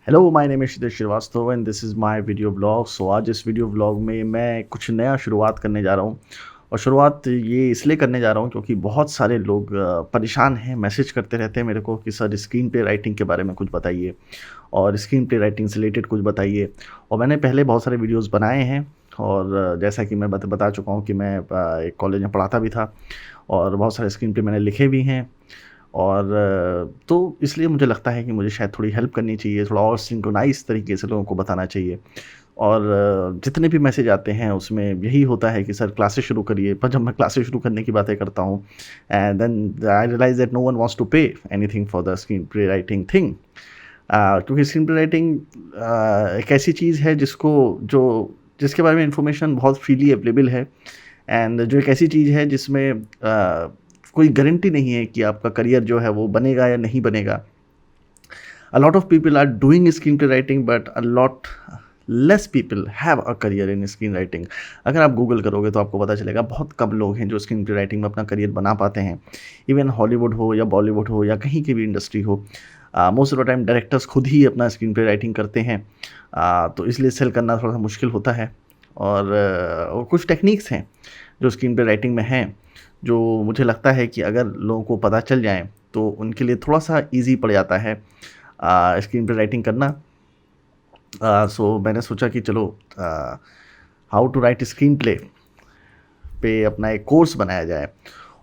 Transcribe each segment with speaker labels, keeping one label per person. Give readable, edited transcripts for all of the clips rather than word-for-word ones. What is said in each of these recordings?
Speaker 1: Hello, my name is Kshitij Srivastava and this is my video blog. So आज इस video blog में मैं कुछ नया शुरुआत करने जा रहा हूँ। और शुरुआत ये इसलिए करने जा रहा हूँ क्योंकि बहुत सारे लोग परेशान हैं, मैसेज करते रहते हैं मेरे को कि सर स्क्रीन प्ले राइटिंग के बारे में कुछ बताइए और स्क्रीन प्ले राइटिंग से रिलेटेड कुछ बताइए। और मैंने पहले बहुत सारे वीडियोज़ बनाए हैं और जैसा कि मैं बता चुका हूँ कि मैं एक कॉलेज में पढ़ाता भी था और बहुत सारे स्क्रीन प्ले मैंने लिखे भी हैं। और तो इसलिए मुझे लगता है कि मुझे शायद थोड़ी हेल्प करनी चाहिए, थोड़ा और सिंक्रोनाइज़ तरीके से लोगों को बताना चाहिए। और जितने भी मैसेज आते हैं उसमें यही होता है कि सर क्लासेस शुरू करिए, पर जब मैं क्लासेस शुरू करने की बातें करता हूँ and then I realise that no one wants to pay anything for the screen play writing thing. क्योंकि स्क्रीन प्ले राइटिंग एक ऐसी चीज़ है जिसके बारे में इन्फॉर्मेशन बहुत फ्रीली अवेलेबल है एंड जो एक ऐसी चीज़ है जिसमें कोई गारंटी नहीं है कि आपका करियर जो है वो बनेगा या नहीं बनेगा। A lot of people are doing screenplay writing but a lot less people have a career in screen writing. अगर आप गूगल करोगे तो आपको पता चलेगा बहुत कम लोग हैं जो स्क्रीन प्ले राइटिंग में अपना करियर बना पाते हैं। इवन हॉलीवुड हो या बॉलीवुड हो या कहीं की भी इंडस्ट्री हो, most of the time directors खुद ही अपना स्क्रीन प्ले राइटिंग करते हैं। तो इसलिए सेल करना थोड़ा सा मुश्किल होता है। और कुछ टेक्निक्स हैं जो स्क्रीन प्ले राइटिंग में हैं, जो मुझे लगता है कि अगर लोगों को पता चल जाए तो उनके लिए थोड़ा सा ईजी पड़ जाता है स्क्रीन प्ले राइटिंग करना। सो मैंने सोचा कि चलो how to write screen play पे अपना एक कोर्स बनाया जाए।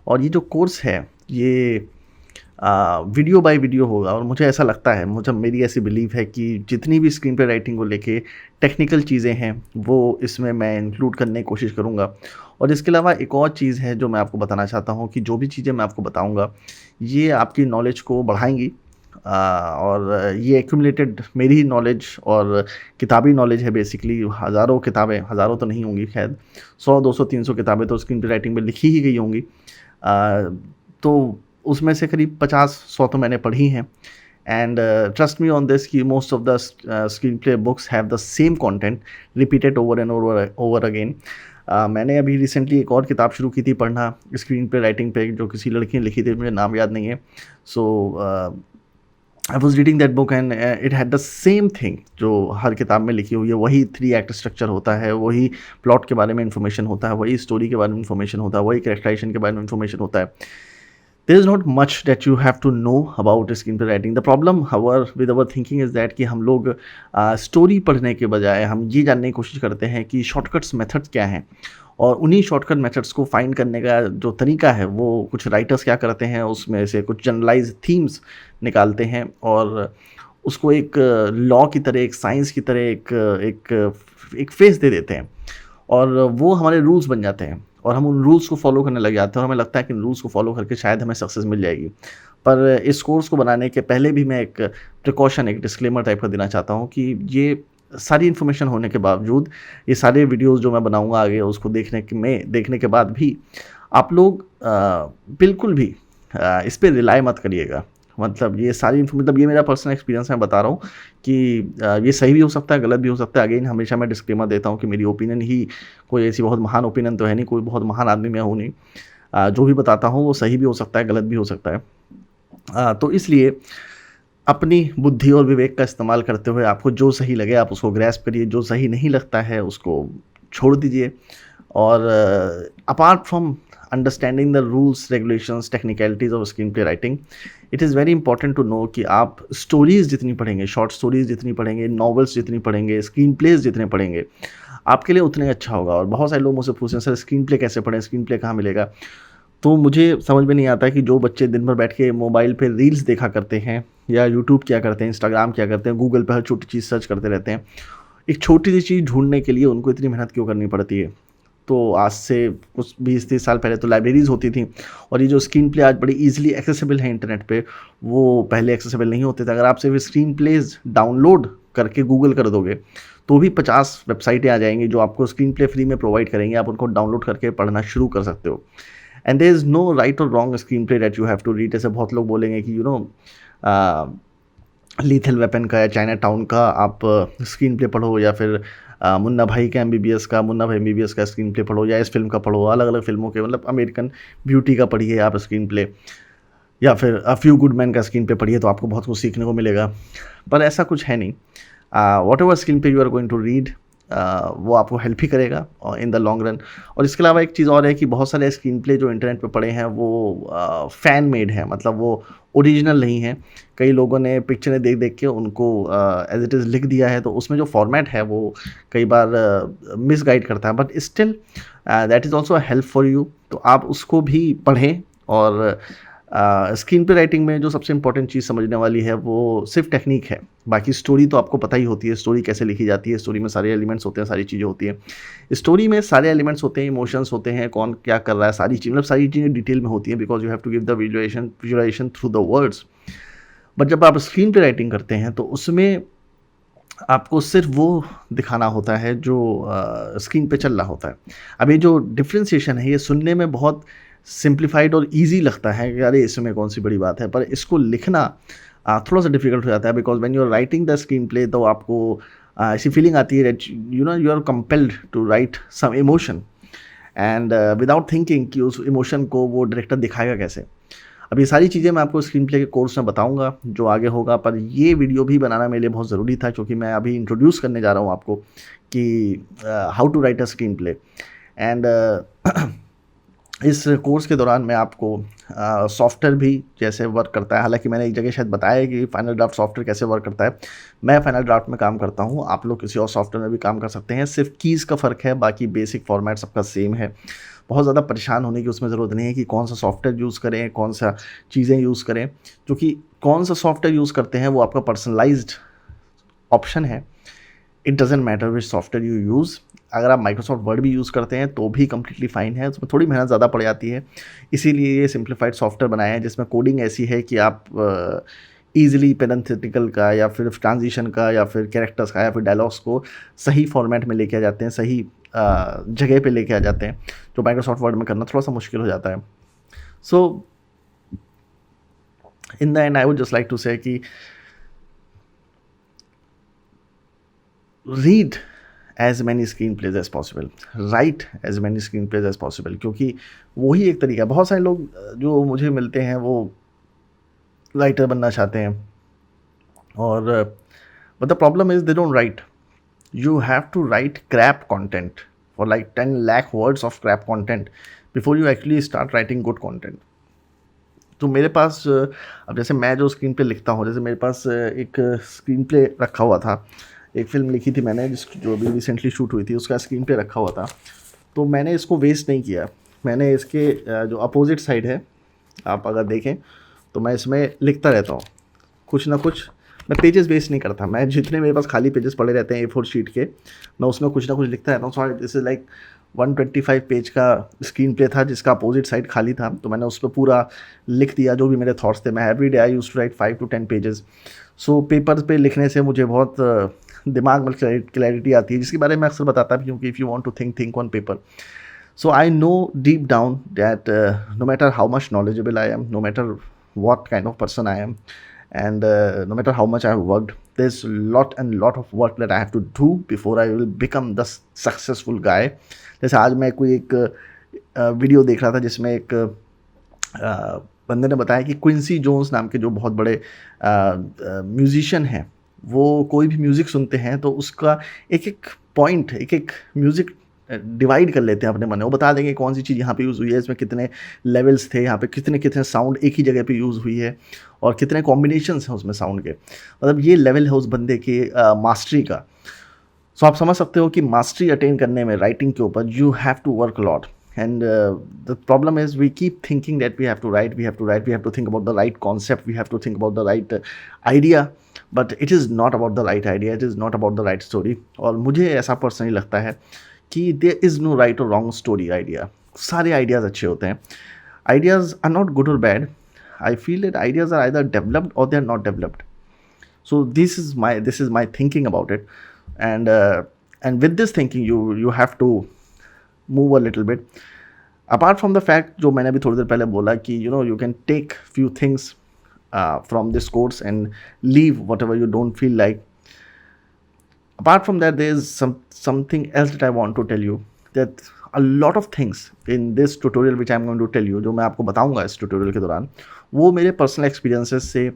Speaker 1: और ये जो कोर्स है ये वीडियो बाय वीडियो होगा। और मुझे ऐसा लगता है, मुझे मेरी ऐसी बिलीव है कि जितनी भी स्क्रीन प्ले राइटिंग को लेके टेक्निकल चीज़ें हैं वो इसमें मैं इंक्लूड करने की कोशिश करूँगा। और इसके अलावा एक और चीज़ है जो मैं आपको बताना चाहता हूँ कि जो भी चीज़ें मैं आपको बताऊँगा ये आपकी नॉलेज को बढ़ाएंगी। और ये एक्यूमुलेटेड मेरी ही नॉलेज और किताबी नॉलेज है बेसिकली। हज़ारों किताबें, हज़ारों तो नहीं होंगी खैर, 100 200 300 किताबें तो स्क्रीन प्ले राइटिंग में लिखी ही गई होंगी। तो उसमें से करीब 50-100 तो मैंने पढ़ी हैं। And trust me on this कि most of the screen play books have the same content repeated over and over again. मैंने अभी रिसेंटली एक और किताब शुरू की थी पढ़ना स्क्रीन प्ले राइटिंग पे, जो किसी लड़की ने लिखी थी, मुझे नाम याद नहीं है। So I was reading that book and it had the same thing जो हर किताब में लिखी हुई है। वही 3 एक्ट स्ट्रक्चर होता है, वही प्लॉट के बारे में इन्फॉर्मेशन होता है, वही स्टोरी के बारे में इन्फॉर्मेशन होता है, वही कैरेक्टराइजेशन के बारे में इन्फॉर्मेशन होता है। There is not much that you have to know about screenplay writing. The problem, however, with our thinking is that कि हम लोग स्टोरी पढ़ने के बजाय हम ये जानने की कोशिश करते हैं कि शॉर्टकट्स मेथड्स क्या हैं। और उन्हीं शॉर्टकट मेथड्स को फाइंड करने का जो तरीका है वो कुछ राइटर्स क्या करते हैं, उसमें से कुछ जनरलाइज थीम्स निकालते हैं और उसको एक लॉ की तरह, एक साइंस की तरह एक फेस दे देते हैं। और वो हमारे रूल्स बन जाते हैं और हम उन रूल्स को फॉलो करने लग जाते हैं और हमें लगता है कि इन रूल्स को फॉलो करके शायद हमें सक्सेस मिल जाएगी। पर इस कोर्स को बनाने के पहले भी मैं एक प्रिकॉशन, एक डिस्क्लेमर टाइप का देना चाहता हूँ कि ये सारी इन्फॉर्मेशन होने के बावजूद, ये सारे वीडियोस जो मैं बनाऊंगा आगे उसको देखने के बाद भी आप लोग बिल्कुल भी इस पर रिलाई मत करिएगा। मतलब ये सारी मतलब ये मेरा पर्सनल एक्सपीरियंस मैं बता रहा हूँ कि ये सही भी हो सकता है, गलत भी हो सकता है। अगेन हमेशा मैं डिस्क्लेमर देता हूँ कि मेरी ओपिनियन ही, कोई ऐसी बहुत महान ओपिनियन तो है नहीं, कोई बहुत महान आदमी मैं हूँ नहीं। जो भी बताता हूँ वो सही भी हो सकता है, गलत भी हो सकता है। तो इसलिए अपनी बुद्धि और विवेक का इस्तेमाल करते हुए आपको जो सही लगे आप उसको ग्रैस्प करिए, जो सही नहीं लगता है उसको छोड़ दीजिए। और apart from understanding the rules, regulations, technicalities of screen play writing, it is very important to know कि आप स्टोरीज़ जितनी पढ़ेंगे, शॉर्ट स्टोरीज़ जितनी पढ़ेंगे, नॉवेल्स जितनी पढ़ेंगे, स्क्रीन प्लेज जितने पढ़ेंगे, आपके लिए उतने अच्छा होगा। और बहुत सारे लोग मुझसे पूछते हैं सर स्क्रीन प्ले कैसे पढ़ें, स्क्रीन प्ले कहाँ मिलेगा। तो मुझे समझ में नहीं आता कि जो बच्चे दिन भर बैठ के मोबाइल पे रील्स देखा करते हैं या यूट्यूब क्या करते हैं, इंस्टाग्राम क्या करते हैं, गूगल पे हर छोटी चीज़ सर्च करते रहते हैं, एक छोटी सी चीज़ ढूंढने के लिए उनको इतनी मेहनत क्यों करनी पड़ती है। तो आज से कुछ 20-30 साल पहले तो लाइब्रेरीज़ होती थी और ये जो स्क्रीन प्ले आज बड़ी ईजिली एक्सेसिबल है इंटरनेट पे, वो पहले एक्सेसिबल नहीं होते थे। अगर आप सिर्फ स्क्रीन प्लेज डाउनलोड करके गूगल कर दोगे तो भी 50 वेबसाइटें आ जाएंगी जो आपको स्क्रीन प्ले फ्री में प्रोवाइड करेंगे। आप उनको डाउनलोड करके पढ़ना शुरू कर सकते हो। And there is no right or wrong screenplay that you have to read. ऐसे बहुत लोग बोलेंगे कि लीथल वेपन का या चाइना टाउन का आप स्क्रीन प्ले पढ़ो, या फिर मुन्ना भाई का मुन्ना भाई एमबीबीएस का स्क्रीन प्ले पढ़ो, या इस फिल्म का पढ़ो, अलग अलग फिल्मों के, मतलब अमेरिकन ब्यूटी का पढ़िए आप स्क्रीन प्ले। या फिर अ फ्यू गुड मैन का स्क्रीन प्ले पढ़िए तो आपको बहुत कुछ सीखने को मिलेगा, पर ऐसा कुछ है नहीं। Whatever screen play you are going to read, वो आपको हेल्प ही करेगा इन द लॉन्ग रन। और इसके अलावा एक चीज़ और है कि बहुत सारे स्क्रीन प्ले जो इंटरनेट पे पड़े हैं वो फ़ैन मेड हैं, मतलब वो ओरिजिनल नहीं है। कई लोगों ने पिक्चरें देख देख के उनको एज इट इज़ लिख दिया है, तो उसमें जो फॉर्मेट है वो कई बार मिसगाइड करता है, but still that is also help for you. तो आप उसको भी पढ़ें। और स्क्रीन प्ले राइटिंग में जो सबसे इंपॉर्टेंट चीज़ समझने वाली है वो सिर्फ टेक्निक है। बाकी स्टोरी तो आपको पता ही होती है, स्टोरी कैसे लिखी जाती है, स्टोरी में सारे एलिमेंट्स होते हैं, सारी चीज़ें होती हैं। स्टोरी में सारे एलिमेंट्स होते हैं, इमोशंस होते हैं, कौन क्या कर रहा है, सारी चीज़, मतलब सारी चीज़ें डिटेल में होती हैं, because you have to give the visualisation through the words. बट जब आप स्क्रीन प्ले राइटिंग करते हैं तो उसमें आपको सिर्फ वो दिखाना होता है जो स्क्रीन पे चल रहा होता है। अब ये जो डिफरेंशिएशन है ये सुनने में बहुत सिंप्लीफाइड और ईज़ी लगता है कि अरे इसमें कौन-सी बड़ी बात है, पर इसको लिखना थोड़ा-सा डिफ़िकल्ट हो जाता है, because when you are writing the screen play तो आपको ऐसी फीलिंग आती है that you know you are compelled to write some emotion and without thinking कि उस इमोशन को वो डायरेक्टर दिखाएगा कैसे। अब ये सारी चीज़ें मैं आपको स्क्रीन प्ले के कोर्स में बताऊँगा जो आगे होगा, पर ये वीडियो भी बनाना मेरे लिए बहुत ज़रूरी था क्योंकि मैं अभी इंट्रोड्यूस करने जा रहा हूँ आपको कि how to write a screen play. And इस कोर्स के दौरान मैं आपको सॉफ्टवेयर भी जैसे वर्क करता है, हालांकि मैंने एक जगह शायद बताया है कि फाइनल ड्राफ्ट सॉफ्टवेयर कैसे वर्क करता है। मैं फाइनल ड्राफ्ट में काम करता हूँ, आप लोग किसी और सॉफ्टवेयर में भी काम कर सकते हैं, सिर्फ कीज़ का फ़र्क है, बाकी बेसिक फॉर्मेट सबका सेम है। बहुत ज़्यादा परेशान होने की उसमें ज़रूरत नहीं है कि कौन सा सॉफ्टवेयर यूज़ करें, कौन सा चीज़ें यूज़ करें, क्योंकि कौन सा सॉफ्टवेयर यूज़ करते हैं वो आपका पर्सनलाइज्ड ऑप्शन है। It doesn't matter which software you use. अगर आप माइक्रोसॉफ्ट वर्ड भी यूज़ करते हैं तो भी कम्प्लीटली फ़ाइन है, उसमें थोड़ी मेहनत ज़्यादा पड़ जाती है, इसीलिए ये सिंप्लीफाइड सॉफ्टवेयर बनाया है जिसमें कोडिंग ऐसी है कि आप ईजिली पेरेंथेटिकल का या फिर ट्रांजिशन का या फिर कैरेक्टर्स का या फिर डायलॉग्स को सही फॉर्मेट में लेके आ जाते हैं, सही जगह पे लेके आ जाते हैं, जो माइक्रोसॉफ्ट वर्ड में करना थोड़ा सा मुश्किल हो जाता है। So in the end I would just like to say कि read as many screenplays as possible, write as many screenplays as possible, क्योंकि वही एक तरीका है। बहुत सारे लोग जो मुझे मिलते हैं वो राइटर बनना चाहते हैं और but the problem is they don't write. You have to write crap content for like 10 lakh words of crap content before you actually start writing good content. तो मेरे पास अब जैसे मैं जो स्क्रीन प्ले लिखता हूँ, जैसे मेरे पास एक स्क्रीन प्ले रखा हुआ था, एक फ़िल्म लिखी थी मैंने जो अभी रिसेंटली शूट हुई थी, उसका स्क्रीन प्ले रखा हुआ था। तो मैंने इसको वेस्ट नहीं किया, मैंने इसके जो अपोजिट साइड है आप अगर देखें तो मैं इसमें लिखता रहता हूँ कुछ ना कुछ। मैं पेजेस वेस्ट नहीं करता, मैं जितने मेरे पास खाली पेजेस पड़े रहते हैं A4 शीट के, मैं उसमें कुछ ना कुछ लिखता रहता हूँ। Sorry, this is like 125 page का स्क्रीन प्ले था जिसका अपोजिट साइड खाली था, तो मैंने उस पर पूरा लिख दिया जो भी मेरे थॉट्स थे। मैं every day I used to write 5 to 10 pages. So paper पे लिखने से मुझे बहुत दिमाग में क्लैरिटी आती है, जिसके बारे में अक्सर बताता भी हूँ कि if you want to think on paper. So I know deep down that no matter how much knowledgeable I am, no matter what kind of person I am, and no matter how much I have worked, there's lot and lot of work that I have to do before I will become the successful guy. जैसे आज मैं कोई एक video देख रहा था जिसमें एक बंदे ने बताया कि क्विंसी जोन्स नाम के जो बहुत बड़े म्यूजिशियन हैं, वो कोई भी म्यूज़िक सुनते हैं तो उसका एक एक पॉइंट, एक एक म्यूज़िक डिवाइड कर लेते हैं अपने मन में। वो बता देंगे कौन सी चीज़ यहाँ पे यूज़ हुई है, इसमें कितने लेवल्स थे, यहाँ पे कितने कितने साउंड एक ही जगह पे यूज़ हुई है और कितने कॉम्बिनेशंस हैं उसमें साउंड के। मतलब ये लेवल है उस बंदे के मास्टरी का। सो आप समझ सकते हो कि मास्टरी अटेन करने में राइटिंग के ऊपर you have to work lot. And the problem is we keep thinking that we have to write, we have to think about the right concept, we have to think about the right idea, but it is not about the right idea, it is not about the right story। और मुझे ऐसा personally लगता है कि there is no right or wrong story idea। सारे ideas अच्छे होते हैं, ideas are not good or bad। I feel that ideas are either developed or they are not developed। So this is my thinking about it, and with this thinking you have to move a little bit apart from the fact जो मैंने अभी थोड़ी देर पहले बोला कि you can take few things from this course and leave whatever you don't feel like। Apart from that, there is something else that I want to tell you। That a lot of things in this tutorial which I am going to tell you, जो मैं आपको बताऊंगा इस tutorial के दौरान, वो मेरे personal experiences से,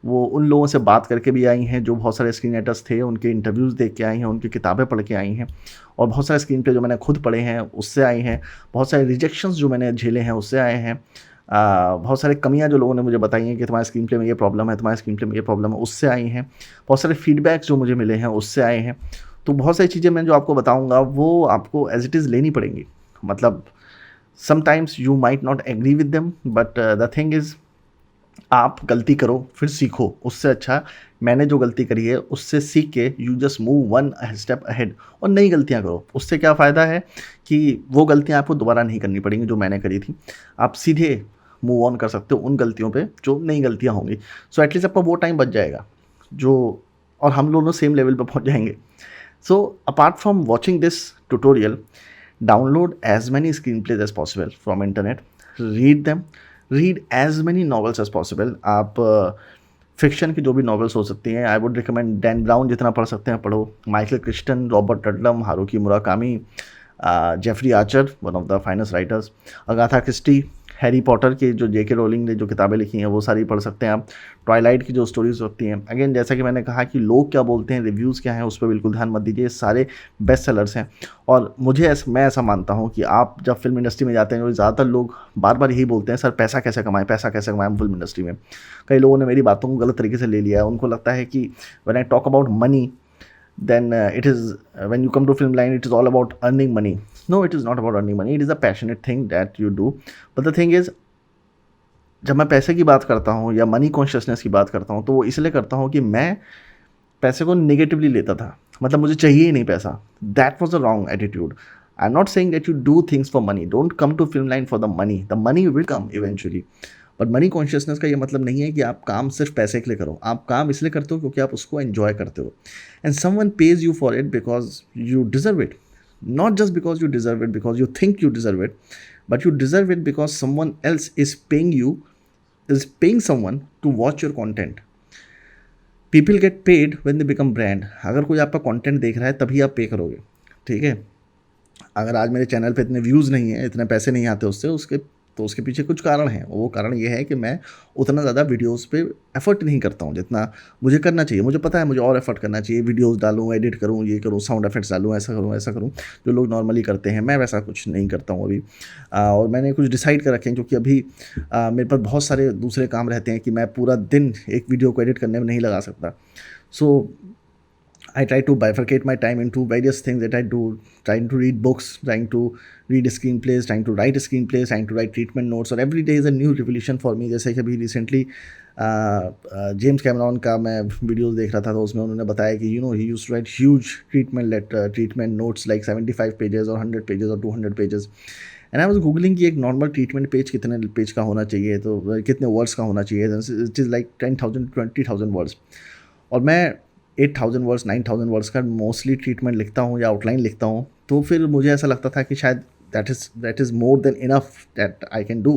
Speaker 1: वो उन लोगों से बात करके भी आई हैं जो बहुत सारे स्क्रीन राइटर्स थे, उनके इंटरव्यूज़ देख के आई हैं, उनकी किताबें पढ़ के आई हैं, और बहुत सारे स्क्रीन प्ले जो मैंने खुद पढ़े हैं उससे आई हैं, बहुत सारे रिजेक्शंस जो मैंने झेले हैं उससे आए हैं, बहुत सारी कमियां जो लोगों ने मुझे बताई हैं कि तुम्हारे स्क्रीन प्ले में ये प्रॉब्लम है, तुम्हारे स्क्रीन प्ले में ये प्रॉब्लम है, उससे आई हैं, बहुत सारे फीडबैक्स जो मुझे मिले हैं उससे आए हैं। तो बहुत सारी चीज़ें मैं जो आपको बताऊंगा वो आपको एज इट इज़ लेनी पड़ेंगी। मतलब sometimes you might not agree with them, but the thing is, आप गलती करो फिर सीखो, उससे अच्छा मैंने जो गलती करी है उससे सीख के you just move one step ahead और नई गलतियां करो। उससे क्या फ़ायदा है कि वो गलतियां आपको दोबारा नहीं करनी पड़ेंगी जो मैंने करी थी, आप सीधे मूव ऑन कर सकते हो उन गलतियों पे जो नई गलतियां होंगी। सो एटलीस्ट आपका वो टाइम बच जाएगा जो, और हम दोनों सेम लेवल पे पहुंच जाएंगे। So apart from watching this tutorial, download as many screenplays as possible from internet, read them, read as many novels as possible। आप फिक्शन की जो भी नॉवेल्स हो सकती हैं, I would recommend Dan Brown, जितना पढ़ सकते हैं पढ़ो, Michael Crichton, Robert Ludlum, Haruki Murakami, Jeffrey Archer, one of the finest writers, Agatha Christie, Harry Potter की जो जेके रोलिंग ने जो किताबें लिखी हैं वो सारी पढ़ सकते हैं आप, ट्वाइलाइट की जो स्टोरीज होती हैं। अगेन जैसा कि मैंने कहा कि लोग क्या बोलते हैं, रिव्यूज़ क्या हैं, उस पर बिल्कुल ध्यान मत दीजिए, सारे बेस्ट सेलर्स हैं। और मैं ऐसा मानता हूँ कि आप जब फिल्म इंडस्ट्री में जाते हैं, ज़्यादातर लोग बार बार यही बोलते हैं, सर पैसा कैसे कमाएं, पैसा कैसे कमाएं फिल्म इंडस्ट्री में। कई लोगों ने मेरी बातों को गलत तरीके से ले लिया है, उनको लगता है कि when I talk about money, then it is when you come to film line, it is all about earning money. No, it is not about earning money, it is a passionate thing that you do. But the thing is, जब मैं पैसे की बात करता हूँ या money consciousness की बात करता हूँ तो वो इसलिए करता हूँ कि मैं पैसे को नेगेटिवली लेता था, मतलब मुझे चाहिए ही नहीं पैसा। That was a wrong attitude. I am not saying that you do things for money, don't come to film line for the money will come eventually. But money consciousness का ये मतलब नहीं है कि आप काम सिर्फ पैसे के लिए करो, आप काम इसलिए करते हो क्योंकि आप उसको एंजॉय करते हो, and someone page you for it because you deserve it, not just because you deserve it, because you think you deserve it, but you deserve it because someone else is paying you, is paying someone to watch your content. People get paid when they become brand। अगर कोई आपका content देख रहा है तभी आप पे करोगे, ठीक है। अगर आज मेरे चैनल पे इतने व्यूज़ नहीं हैं, इतने पैसे नहीं आते उसके पीछे कुछ कारण हैं। वो कारण ये है कि मैं उतना ज़्यादा वीडियोस पे एफर्ट नहीं करता हूँ जितना मुझे करना चाहिए। मुझे पता है मुझे और एफर्ट करना चाहिए, वीडियोस डालूँ, एडिट करूँ, ये करूँ, साउंड इफेक्ट्स डालूँ, ऐसा करूँ जो लोग नॉर्मली करते हैं। मैं वैसा कुछ नहीं करता हूँ अभी, और मैंने कुछ डिसाइड कर रखे हैं क्योंकि अभी मेरे पास बहुत सारे दूसरे काम रहते हैं कि मैं पूरा दिन एक वीडियो को एडिट करने में नहीं लगा सकता। सो I try to bifurcate my time into various things that I do, trying to read books, trying to read screenplays, trying to write screenplays, trying to write treatment notes, और every day is a new revelation for me। जैसे कि अभी recently James Cameron का मैं videos देख रहा था तो उसमें उन्होंने बताया कि he used to write huge treatment notes like 75 pages और 100 पेजेस और 200 pages. And I was googling कि एक नॉर्मल ट्रीटमेंट पेज कितने पेज का होना चाहिए, तो कितने वर्ड्स का होना चाहिए। इट इज़ लाइक 10,000 20,000 वर्ड्स, और मैं 8,000 वर्ड्स 9,000 वर्ड्स का मोस्टली ट्रीटमेंट लिखता हूँ या आउटलाइन लिखता हूँ। तो फिर मुझे ऐसा लगता था कि शायद that is more than enough that I can do.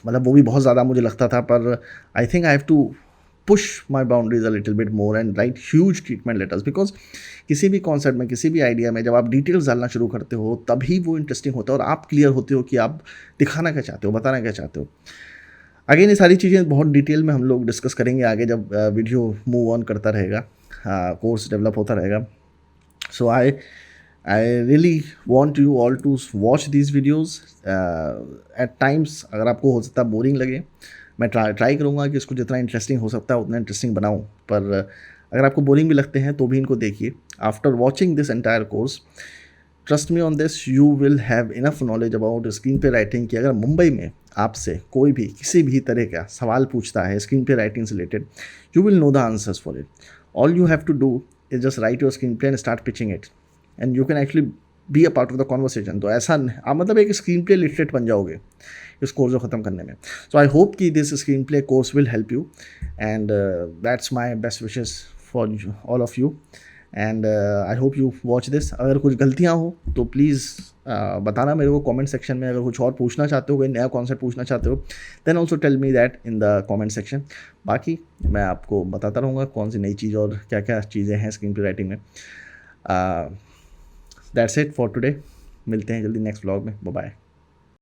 Speaker 1: मतलब वो भी बहुत ज़्यादा मुझे लगता था, पर I think I have to push my boundaries a little bit more and write huge treatment letters, because किसी भी कॉन्सेप्ट में, किसी भी आइडिया में जब आप डिटेल्स डालना शुरू करते हो तभी वो इंटरेस्टिंग होता है और आप क्लियर होते हो कि आप दिखाना क्या चाहते हो, बताना क्या चाहते हो। अगेन ये सारी चीज़ें बहुत डिटेल में हम लोग डिस्कस करेंगे आगे जब वीडियो मूव ऑन करता रहेगा, कोर्स डेवलप होता रहेगा। So I really want you all to watch these videos at times. अगर आपको हो सकता है बोरिंग लगे, मैं ट्राई करूँगा कि इसको जितना इंटरेस्टिंग हो सकता है उतना इंटरेस्टिंग बनाऊँ, पर अगर आपको बोरिंग भी लगते हैं तो भी इनको देखिए। After watching this entire course, trust me on this, you will have enough knowledge about screen पे राइटिंग कि अगर मुंबई में आपसे कोई भी किसी भी तरह का सवाल पूछता है स्क्रीन पे राइटिंग से related, you will know the answers for it. All you have to do is just write your screen play and start pitching it, and you can actually be a part of the conversation. तो ऐसा आप मतलब एक screen play literate बन जाओगे इस course को ख़त्म करने में। सो आई होप कि this screen play course will help you, and that's my best wishes for all of you, and I hope you watch this. अगर कुछ गलतियाँ हो तो प्लीज़ बताना मेरे को कमेंट सेक्शन में। अगर कुछ और पूछना चाहते हो, कोई नया कॉन्सेप्ट पूछना चाहते हो, then also tell me that in the comment section. बाकी मैं आपको बताता रहूँगा कौन सी नई चीज़ और क्या क्या चीज़ें हैं स्क्रीन प्ले राइटिंग में। That's it for today. मिलते हैं जल्दी नेक्स्ट व्लॉग में। Bye bye.